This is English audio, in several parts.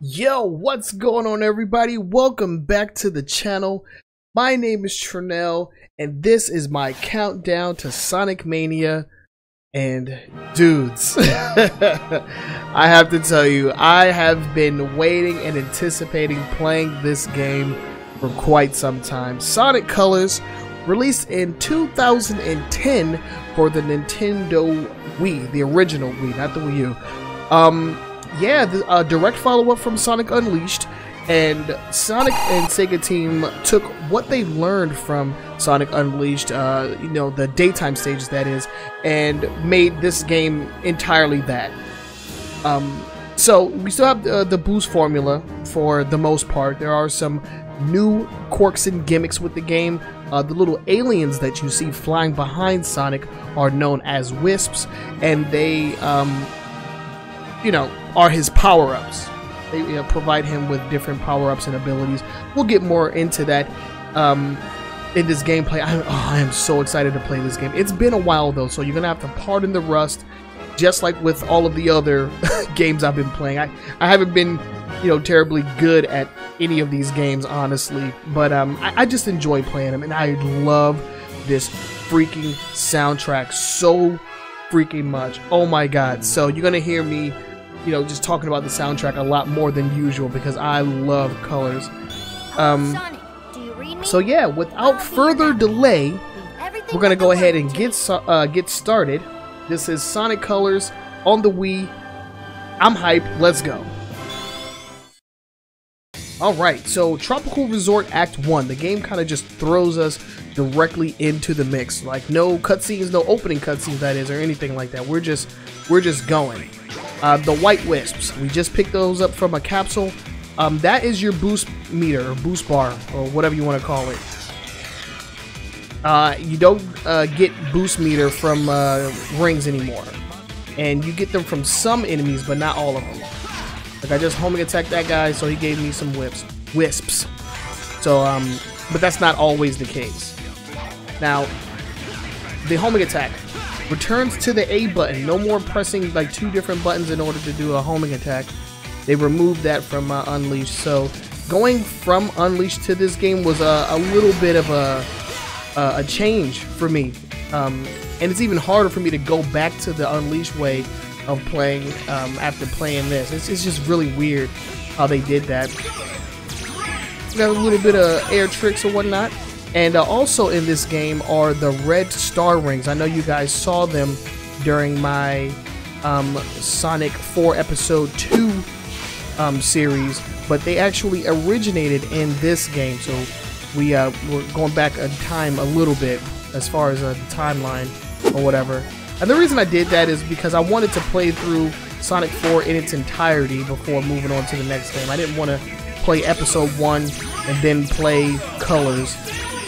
Yo, what's going on, everybody? Welcome back to the channel. My name is Trinell, and this is my countdown to Sonic Mania. And dudes, I have to tell you, I have been waiting and anticipating playing this game for quite some time. Sonic Colors, released in 2010 for the Nintendo Wii, the original Wii, not the Wii U. Yeah, the direct follow-up from Sonic Unleashed, and Sonic and Sega team took what they learned from Sonic Unleashed, you know, the daytime stages that is, and made this game entirely that. So we still have the boost formula for the most part. There are some new quirks and gimmicks with the game. The little aliens that you see flying behind Sonic are known as Wisps, and they, you know, are his power-ups. They provide him with different power-ups and abilities. We'll get more into that in this gameplay. I am so excited to play this game. It's been a while though, so you're gonna have to pardon the rust, just like with all of the other games I've been playing. I haven't been, you know, terribly good at any of these games, honestly, but I just enjoy playing them, and I love this freaking soundtrack so freaking much. Oh my god. So you're gonna hear me, you know, just talking about the soundtrack a lot more than usual because I love Colors. Sonic, do you read me? So yeah, without further delay, we're gonna go ahead and get started. This is Sonic Colors on the Wii. I'm hyped. Let's go. Alright, so Tropical Resort Act 1. The game kind of just throws us directly into the mix. Like, no cutscenes, no opening cutscenes, that is, or anything like that. We're just going. The White Wisps, we just picked those up from a capsule. That is your boost meter, or boost bar, or whatever you want to call it. You don't get boost meter from rings anymore. And you get them from some enemies, but not all of them. Like, I just homing attacked that guy, so he gave me some wisps. So, but that's not always the case. Now, the homing attack returns to the A button. No more pressing like two different buttons in order to do a homing attack. They removed that from Unleashed. So going from Unleashed to this game was a little bit of a change for me. And it's even harder for me to go back to the Unleashed way of playing after playing this. It's just really weird how they did that. Got a little bit of air tricks or whatnot. And also in this game are the red star rings. I know you guys saw them during my Sonic 4 Episode 2 series, but they actually originated in this game. So we're going back in time a little bit as far as the timeline or whatever. And the reason I did that is because I wanted to play through Sonic 4 in its entirety before moving on to the next game. I didn't want to play Episode 1 and then play Colors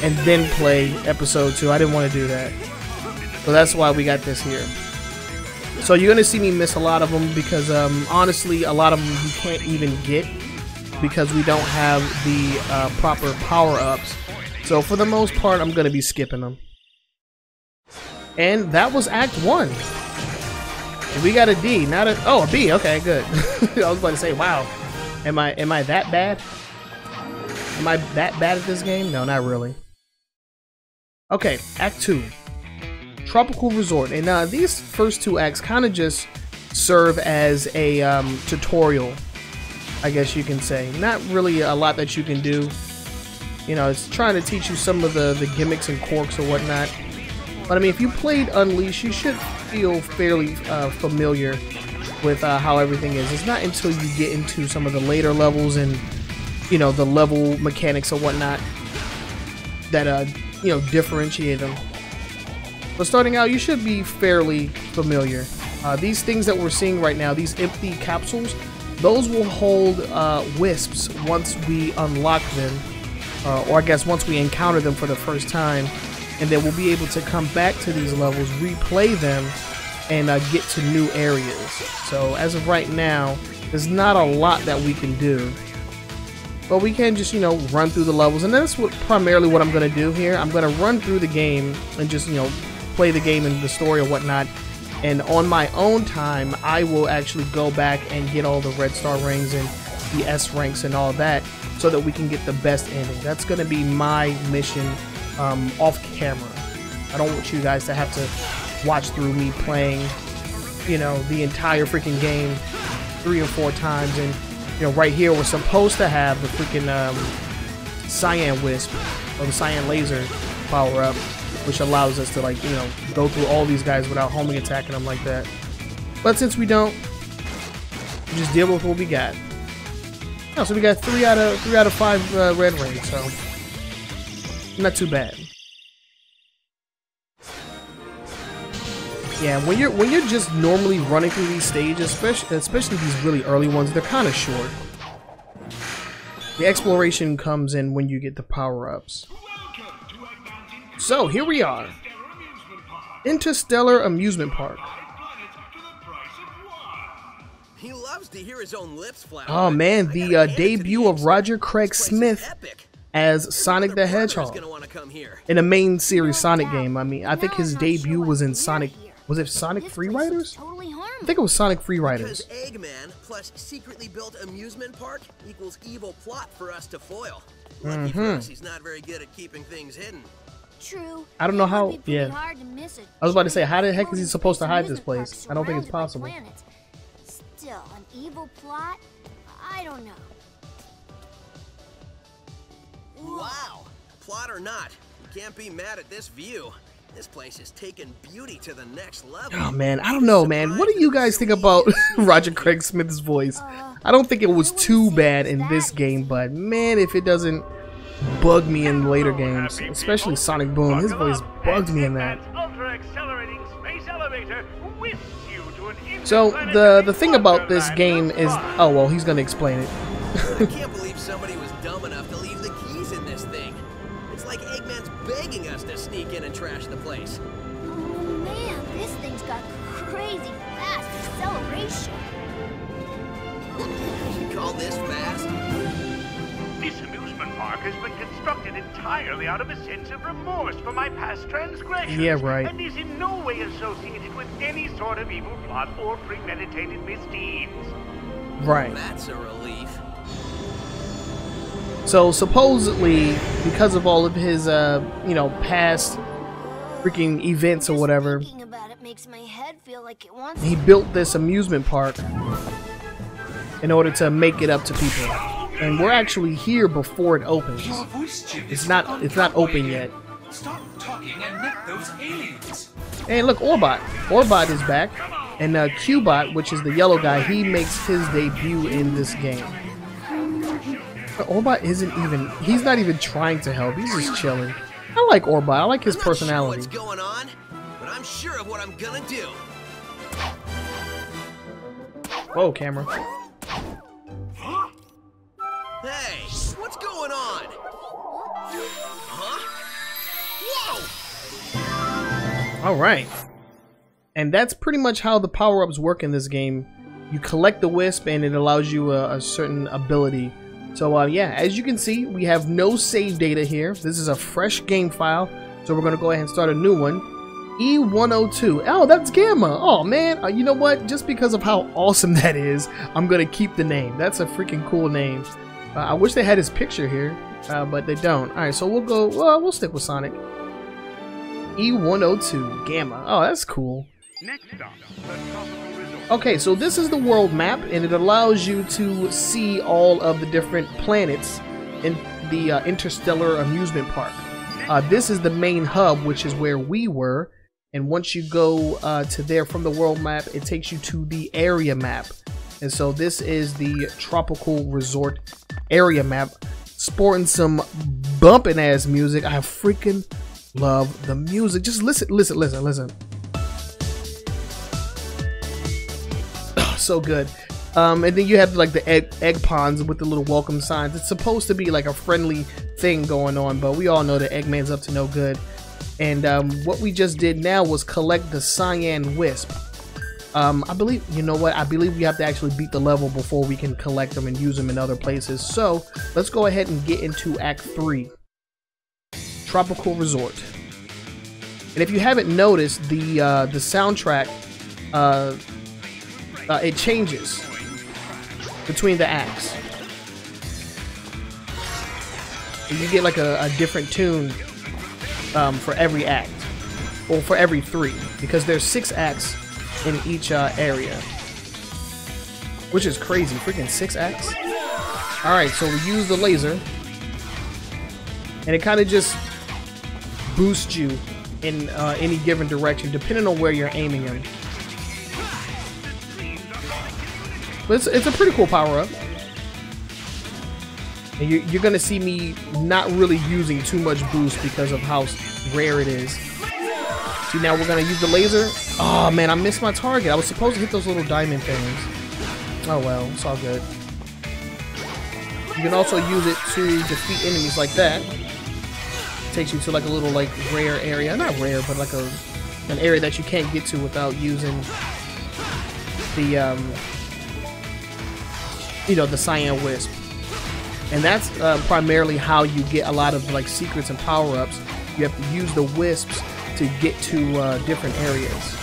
and then play Episode 2. I didn't want to do that. So that's why we got this here. So you're going to see me miss a lot of them because, honestly, a lot of them you can't even get because we don't have the proper power-ups. So for the most part, I'm going to be skipping them. And that was Act 1. We got a D, not a... Oh, a B. Okay, good. I was about to say, wow. Am I that bad? Am I that bad at this game? No, not really. Okay, Act 2. Tropical Resort. And these first two acts kind of just serve as a tutorial, I guess you can say. Not really a lot that you can do. You know, it's trying to teach you some of the gimmicks and quirks or whatnot. But I mean, if you played Unleashed, you should feel fairly familiar with how everything is. It's not until you get into some of the later levels and, you know, the level mechanics or whatnot that you know, differentiate them. But starting out, you should be fairly familiar. These things that we're seeing right now, these empty capsules, those will hold wisps once we unlock them, or I guess once we encounter them for the first time, and then we'll be able to come back to these levels, replay them, and get to new areas. So as of right now, there's not a lot that we can do. But we can just, you know, run through the levels, and that's primarily what I'm going to do here. I'm going to run through the game and just, you know, play the game and the story or whatnot. And on my own time, I will actually go back and get all the red star rings and the S ranks and all that, so that we can get the best ending. That's gonna be my mission off camera. I don't want you guys to have to watch through me playing, you know, the entire freaking game 3 or 4 times. And you know, right here we're supposed to have the freaking cyan wisp or the cyan laser power up, which allows us to, like, you know, go through all these guys without homing attacking them like that. But since we don't, we just deal with what we got. Oh, so we got 3 out of 5 red rings, so not too bad. Yeah, when you're just normally running through these stages, especially these really early ones, they're kind of short. The exploration comes in when you get the power-ups. So here we are, Interstellar Amusement Park. He loves to hear his own lips flap. Oh man, the debut of Roger Craig Smith as Sonic the Hedgehog in a main series Sonic game. I mean, I think his debut was in Sonic. Was it Sonic Free Riders? I think it was Sonic Free Riders. Because Eggman plus secretly built amusement park equals evil plot for us to foil. Lucky for us, he's not very good at keeping things hidden. True. I don't know how. Yeah. Hard to miss it. I was about to say, how the heck is he supposed to hide this place? I don't think it's possible. Still, an evil plot? I don't know. Wow. Plot or not, you can't be mad at this view. This place is taking beauty to the next level. Oh man, I don't know, man. What do you guys think about Roger Craig Smith's voice? I don't think it was too bad in this game, but man, if it doesn't bug me in later games, especially Sonic Boom, his voice bugged me in that. So the thing about this game is, oh well, he's gonna explain it. I can't believe somebody was dumb enough to leave the keys in this thing. It's like Eggman's begging us to sneak in and trash the place. Oh man, this thing's got crazy fast acceleration. You call this fast? This amusement park has been constructed entirely out of a sense of remorse for my past transgressions. Yeah, right. And is in no way associated with any sort of evil plot or premeditated misdeeds. Right. That's a relief. So supposedly, because of all of his, you know, past freaking events or whatever, Thinking about it makes my head feel like it wants he built this amusement park in order to make it up to people. And we're actually here before it opens. It's not open yet. Stop talking and let those aliens. And look, Orbot. Orbot is back. And Qbot, which is the yellow guy, he makes his debut in this game. Orbot isn't even, he's not even trying to help, he's just chilling. I like Orbot, I like his personality. I'm not sure what's going on, but I'm sure of what I'm gonna do. Whoa, camera. Hey, what's going on? Huh? Whoa! Alright. And that's pretty much how the power-ups work in this game. You collect the wisp and it allows you a certain ability. So yeah, as you can see, we have no save data here. This is a fresh game file, so we're gonna go ahead and start a new one. E102. Oh, that's Gamma. Oh man, you know what? Just because of how awesome that is, I'm gonna keep the name. That's a freaking cool name. I wish they had his picture here, but they don't. All right, so we'll go. Well, we'll stick with Sonic. E102 Gamma. Oh, that's cool. Next stop, the tropical resort. Okay, so this is the world map, and it allows you to see all of the different planets in the Interstellar Amusement Park. This is the main hub, which is where we were, and once you go to there from the world map, it takes you to the area map. And so this is the Tropical Resort area map, sporting some bumping ass music. I freaking love the music. Just listen, listen, listen, listen. So good. And then you have like the egg ponds with the little welcome signs. It's supposed to be like a friendly thing going on, but we all know that Eggman's up to no good. And what we just did now was collect the cyan wisp. I believe, you know what, I believe we have to actually beat the level before we can collect them and use them in other places. So let's go ahead and get into Act 3, Tropical Resort. And if you haven't noticed, the soundtrack, it changes between the acts. And you get like a different tune for every act, or for every 3, because there's 6 acts in each area, which is crazy. Freaking 6 acts. All right, so we use the laser, and it kind of just boosts you in any given direction, depending on where you're aiming him. But it's a pretty cool power-up. And you're gonna see me not really using too much boost because of how rare it is. See, now we're gonna use the laser. Oh man, I missed my target. I was supposed to hit those little diamond things. Oh well, it's all good. You can also use it to defeat enemies like that. Takes you to like a little like rare area. Not rare, but like an area that you can't get to without using the you know, the cyan wisp. And that's primarily how you get a lot of like secrets and power-ups. You have to use the wisps to get to different areas.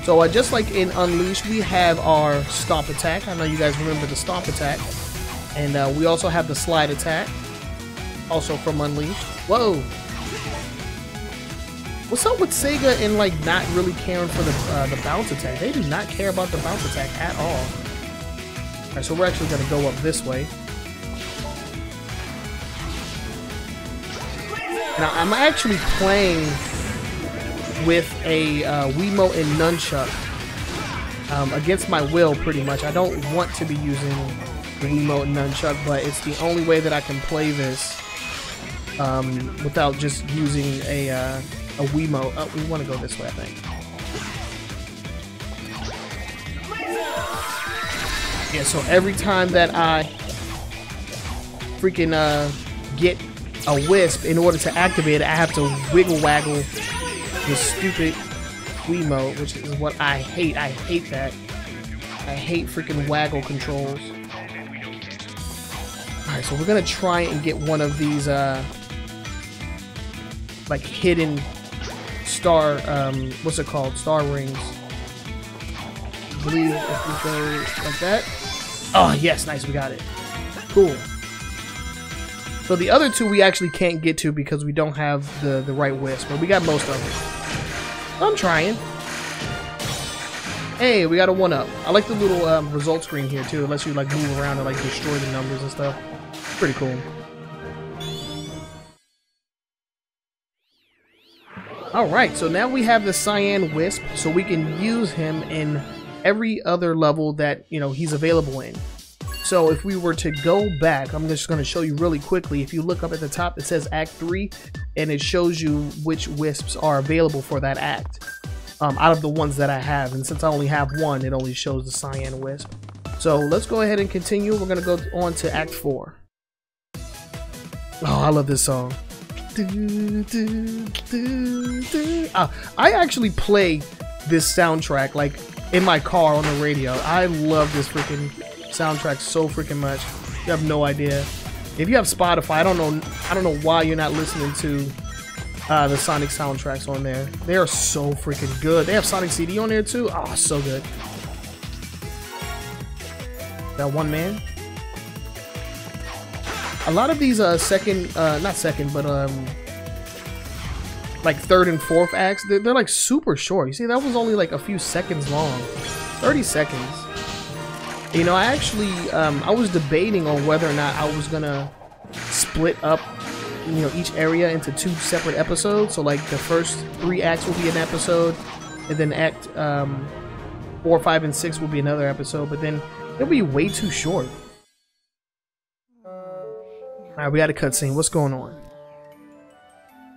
So just like in Unleashed, we have our stomp attack. I know you guys remember the stomp attack. And we also have the slide attack, also from Unleashed. Whoa! What's up with Sega and like not really caring for the bounce attack? They do not care about the bounce attack at all. Alright, so we're actually going to go up this way. Now, I'm actually playing with a Wiimote and nunchuck against my will, pretty much. I don't want to be using the Wiimote and nunchuck, but it's the only way that I can play this without just using a Wiimote. Oh, we want to go this way, I think. Yeah, so every time that I freaking get a wisp, in order to activate it, I have to wiggle waggle the stupid Wiimote, which is what I hate. I hate that. I hate freaking waggle controls. Alright, so we're gonna try and get one of these like hidden star what's it called? Star rings. I believe if we go like that. Oh yes, nice, we got it. Cool. So the other 2 we actually can't get to because we don't have the right wisp, but we got most of them. I'm trying. Hey, we got a 1-up. I like the little result screen here too. It lets you like move around and like destroy the numbers and stuff. Pretty cool. Alright, so now we have the cyan wisp, so we can use him in every other level that, you know, he's available in. So if we were to go back, I'm just going to show you really quickly. If you look up at the top, it says Act 3, and it shows you which wisps are available for that act out of the ones that I have. And since I only have one, it only shows the cyan wisp. So let's go ahead and continue. We're going to go on to Act 4. Oh, I love this song. I actually play this soundtrack like in my car on the radio. I love this freaking soundtrack so freaking much. You have no idea. If you have Spotify, I don't know why you're not listening to the Sonic soundtracks on there. They are so freaking good. They have Sonic CD on there too. Oh, so good. That one man. A lot of these not second, but like 3rd and 4th acts, they're like super short. You see, that was only like a few seconds long. 30 seconds. You know, I actually, I was debating on whether or not I was gonna split up, you know, each area into 2 separate episodes. So like the first 3 acts will be an episode, and then act 4, 5, and 6 will be another episode, but then it'll be way too short. Alright, we got a cutscene. What's going on?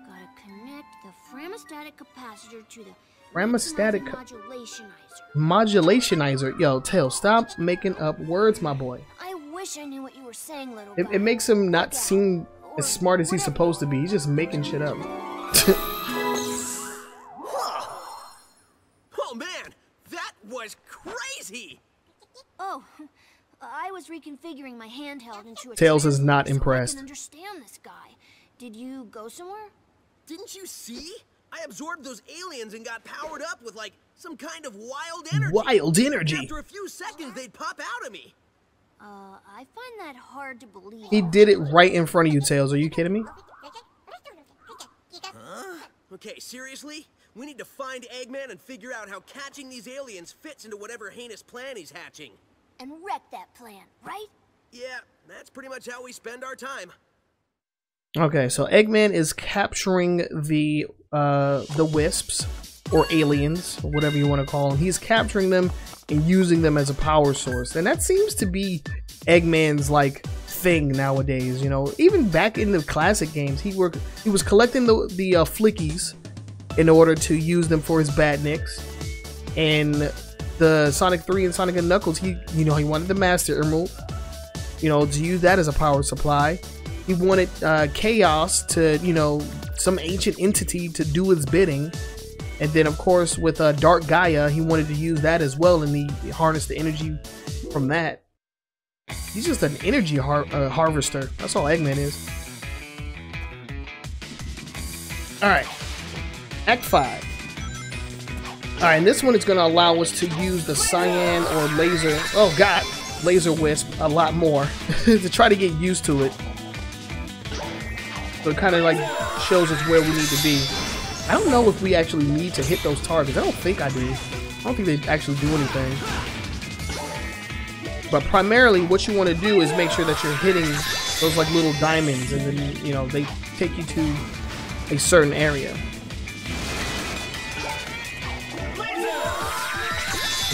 Gotta connect the framostatic capacitor to the Framostatic modulationizer. Modulationizer. Yo, Tail, stop making up words, my boy. I wish I knew what you were saying, little guy. It makes him not seem as smart as he's supposed to be. He's just making shit up. Oh man, that was crazy! Oh, I was reconfiguring my handheld into a Tails is not transmitter so impressed. I can understand this guy. Did you go somewhere? Didn't you see? I absorbed those aliens and got powered up with like some kind of wild energy. Wild energy. After a few seconds, they'd pop out of me. I find that hard to believe. He did it right in front of you, Tails. Are you kidding me? Huh? Okay, seriously? We need to find Eggman and figure out how catching these aliens fits into whatever heinous plan he's hatching. And wreck that plan, right? Yeah, that's pretty much how we spend our time. Okay, so Eggman is capturing the wisps, or aliens, or whatever you want to call them. He's capturing them and using them as a power source, and that seems to be Eggman's like thing nowadays. You know, even back in the classic games, he was collecting the flickies in order to use them for his badniks. And the Sonic 3 and Sonic and Knuckles, he wanted the Master Emerald, you know, to use that as a power supply. He wanted Chaos to, you know, some ancient entity to do his bidding. And then, of course, with Dark Gaia, he wanted to use that as well, and he harnessed the energy from that. He's just an energy harvester. That's all Eggman is. Alright. Act 5. Alright, and this one is going to allow us to use the cyan or laser, oh god, laser wisp a lot more to try to get used to it. So it kind of like shows us where we need to be. I don't know if we actually need to hit those targets. I don't think I do. I don't think they actually do anything. But primarily what you want to do is make sure that you're hitting those like little diamonds, and then, you know, they take you to a certain area.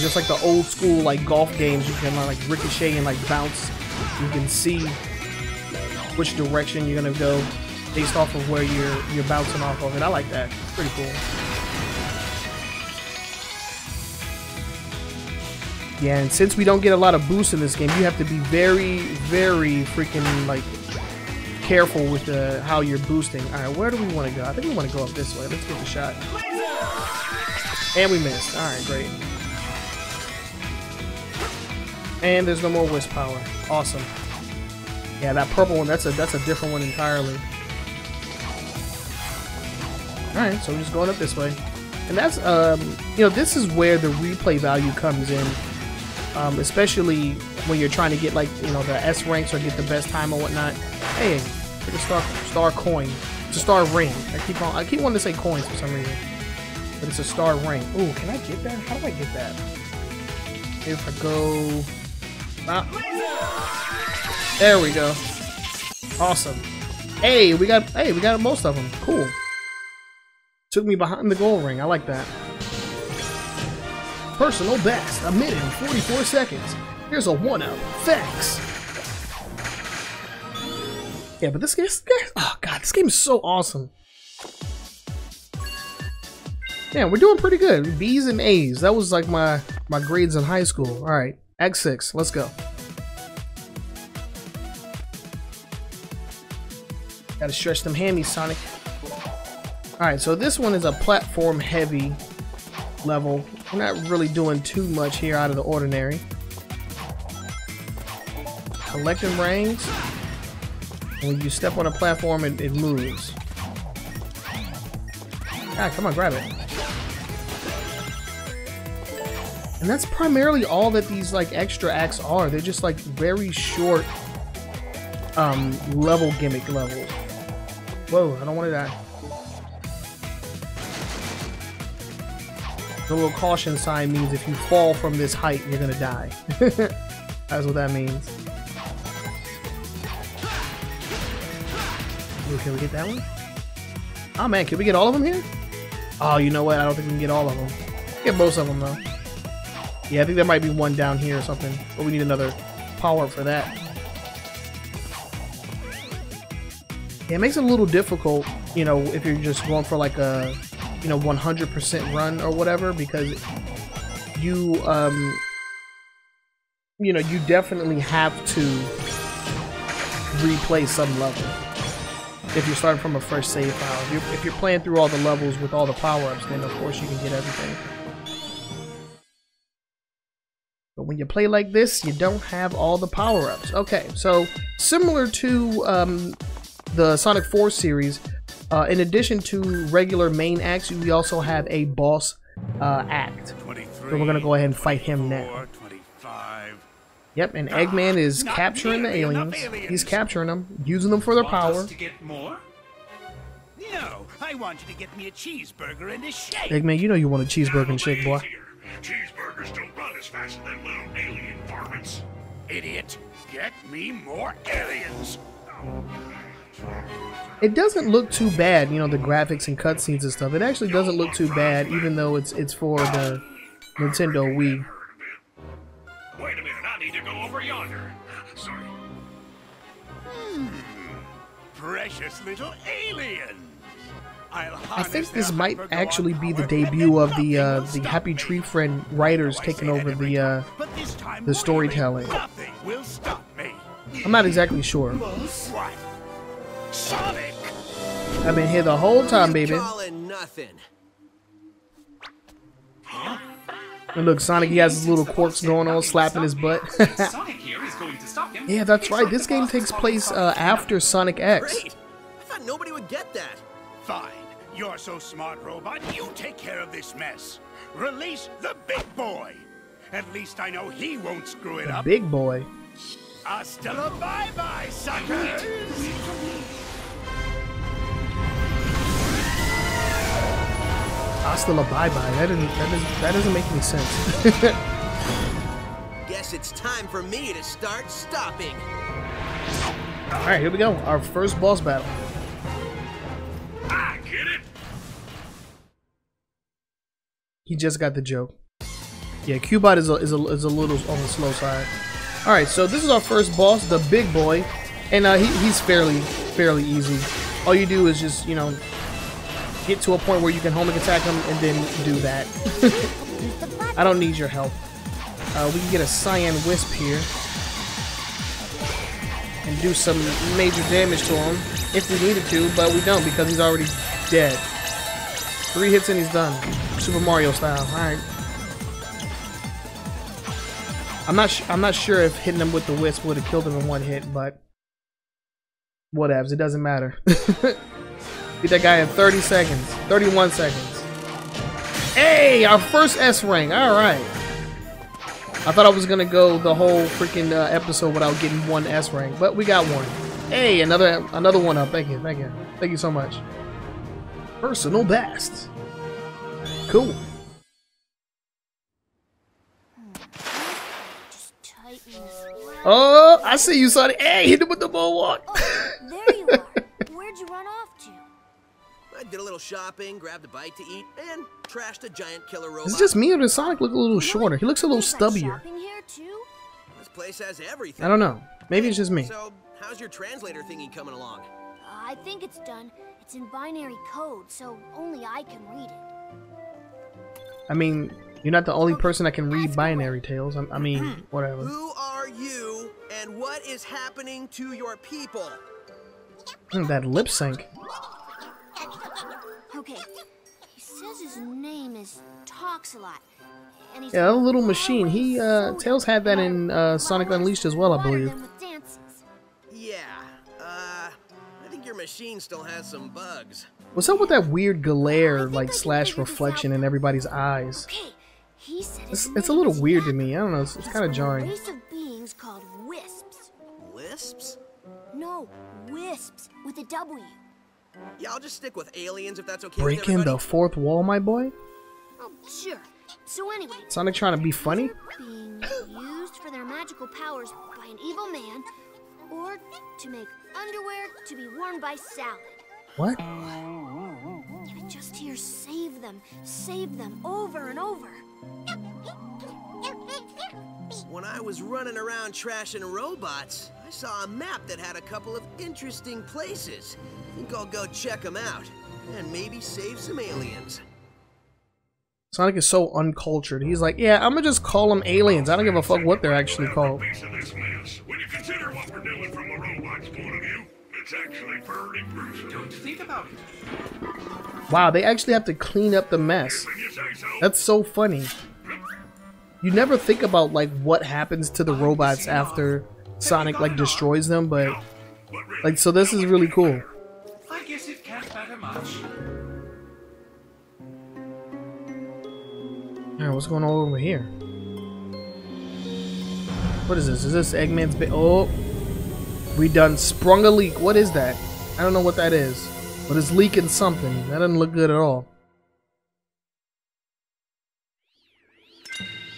Just like the old school like golf games, you can like ricochet and like bounce. You can see which direction you're gonna go based off of where you're bouncing off of it. I like that. It's pretty cool. Yeah, and since we don't get a lot of boosts in this game, you have to be very, very freaking like careful with how you're boosting. All right, where do we want to go? I think we want to go up this way. Let's get the shot. And we missed. All right, great. And there's no more wisp power. Awesome. Yeah, that purple one, that's a different one entirely. Alright, so we're just going up this way. And that's, you know, this is where the replay value comes in. Especially when you're trying to get, like, you know, the S ranks or get the best time or whatnot. Hey, it's a star coin. It's a star ring. I keep wanting to say coins for some reason. But it's a star ring. Ooh, can I get that? How do I get that? If I go... Ah. There we go. Awesome. Hey, we got most of them. Cool. Took me behind the goal ring. I like that. Personal best. A minute and 44 seconds. Here's a 1-up. Thanks. Yeah, but this game, oh god, this game is so awesome. Yeah, we're doing pretty good. B's and A's. That was like my grades in high school. All right, Act 6. Let's go. Gotta stretch them hammies, Sonic. Alright, so this one is a platform heavy level. We're not really doing too much here out of the ordinary. Collecting rings. When you step on a platform, it moves. Ah, come on, grab it. And that's primarily all that these like extra acts are. They're just like very short level gimmick levels. Whoa, I don't want to die. The little caution sign means if you fall from this height, you're gonna die. That's what that means. Ooh, can we get that one? Oh man, can we get all of them here? Oh, you know what? I don't think we can get all of them. Get most of them though. Yeah, I think there might be one down here or something, but we need another power for that. Yeah, it makes it a little difficult, you know, if you're just going for like a, you know, 100% run or whatever, because you, you know, you definitely have to replay some level if you're starting from a fresh save file. If you're playing through all the levels with all the power-ups, then of course you can get everything. But when you play like this, you don't have all the power-ups. Okay, so similar to the Sonic 4 series, in addition to regular main acts, we also have a boss act. So we're going to go ahead and fight him now. 25, Yep, and Eggman is Not capturing the nearly enough aliens. aliens. He's capturing them, using them for their Want power. us to get more? No, I want you to get me a cheeseburger and a shake. Eggman, you know you want a cheeseburger and shake, boy. Cheeseburgers don't run as fast as them little alien varmints. Idiot, get me more aliens. It doesn't look too bad, you know, the graphics and cutscenes and stuff. It actually doesn't look too bad, even though it's for the Nintendo Wii. Wait a minute, I need to go over yonder. Sorry. Precious little aliens. I think this might actually be the debut of the Happy Tree Friend writers taking over the storytelling. Nothing will stop me. I'm not exactly sure. What? Sonic! I've been here the whole time, baby. Calling nothing. And look, Sonic, he has his little quirks going on, slapping his butt. Sonic here is going to stop him. Yeah, that's right. This game takes place after Sonic X. Great. I thought nobody would get that. Fine. You're so smart, robot. You take care of this mess. Release the big boy. At least I know he won't screw it up. Big boy. Hasta la bye-bye, suckers! Hasta la bye-bye. That doesn't make any sense. Guess it's time for me to start stopping. Alright, here we go. Our first boss battle. I get it. He just got the joke. Yeah, Cubot is a little on the slow side. Alright, so this is our first boss, the big boy. And he's fairly easy. All you do is just, you know, get to a point where you can homing attack him and then do that. I don't need your help. We can get a Cyan Wisp here and do some major damage to him if we needed to, but we don't because he's already dead. 3 hits and he's done. Super Mario style. Alright. I'm not sure if hitting him with the Wisp would have killed him in 1 hit, but whatevs, it doesn't matter. Beat that guy in 30 seconds. 31 seconds. Hey, our first S rank. Alright. I thought I was gonna go the whole freaking episode without getting 1 S rank, but we got 1. Hey, another one up. Thank you so much. Personal best. Cool. Just tighten this leg. Oh, I see you, Sonic. Hey, hit him with the bullwalk. Oh, there you are. Where'd you run off to? I did a little shopping, grabbed a bite to eat, and trashed a giant killer robot. Is it just me or does Sonic look a little shorter? He looks a little There's like stubbier. shopping here too? This place has everything. I don't know. Maybe it's just me. So, how's your translator thingy coming along? I think it's done. It's in binary code, so only I can read it. I mean, you're not the only person that can read binary tales. I mean, whatever. Who are you, and what is happening to your people? That lip sync. Okay. He says his name is Talks a Lot. And he's Yeah, that little machine. He, Tails had that in Sonic Unleashed as well, I believe. Yeah, I think your machine still has some bugs. What's up with that weird glare, like, slash reflection in everybody's eyes? Okay. He said It's a little weird to me. I don't know. It's kind of jarring. A race of beings called wisps. Lisps? No, wisps with a W. Yeah, I'll just stick with aliens if that's okay with Breaking the everybody. 4th wall, my boy? Oh, sure. So anyway, Sonic trying to be funny? being used for their magical powers by an evil man, or to make underwear to be worn by Salad. What? You could just hear save them over and over. When I was running around trashing robots, I saw a map that had a couple of interesting places. I think I'll go check them out, and maybe save some aliens. Sonic is so uncultured. He's like, yeah, I'm gonna just call them aliens. I don't give a fuck what they're actually called. Piece of this mess. When you consider what we're doing from a robot's point of view, it's actually pretty gruesome. Don't think about it. Wow, they actually have to clean up the mess. When you say so. That's so funny. You never think about like what happens to the robots after Sonic like destroys them, but like so this is really cool. I guess it can't matter much. Alright, what's going on over here? What is this? Is this Eggman's bit? Oh, we done sprung a leak. What is that? I don't know what that is, but it's leaking something. That doesn't look good at all.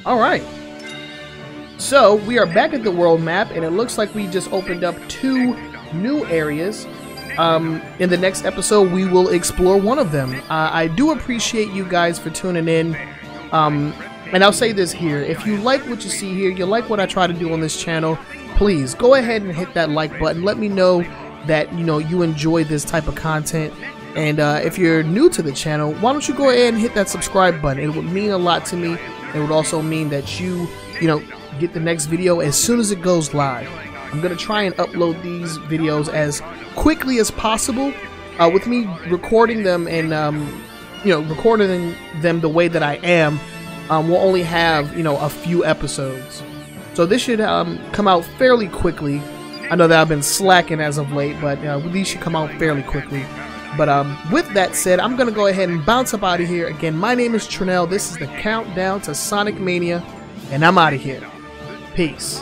Alright. So, we are back at the world map, and it looks like we just opened up 2 new areas. In the next episode, we will explore one of them. I do appreciate you guys for tuning in. And I'll say this here. If you like what you see here, you like what I try to do on this channel, please go ahead and hit that like button. Let me know that, you know, you enjoy this type of content. And if you're new to the channel, why don't you go ahead and hit that subscribe button? It would mean a lot to me. It would also mean that you know, get the next video as soon as it goes live. I'm going to try and upload these videos as quickly as possible. With me recording them and, you know, recording them the way that I am, we'll only have, you know, a few episodes. So this should come out fairly quickly. I know that I've been slacking as of late, but these should come out fairly quickly. But with that said, I'm going to go ahead and bounce up out of here. Again, my name is Trinell. This is the countdown to Sonic Mania, and I'm out of here. Peace.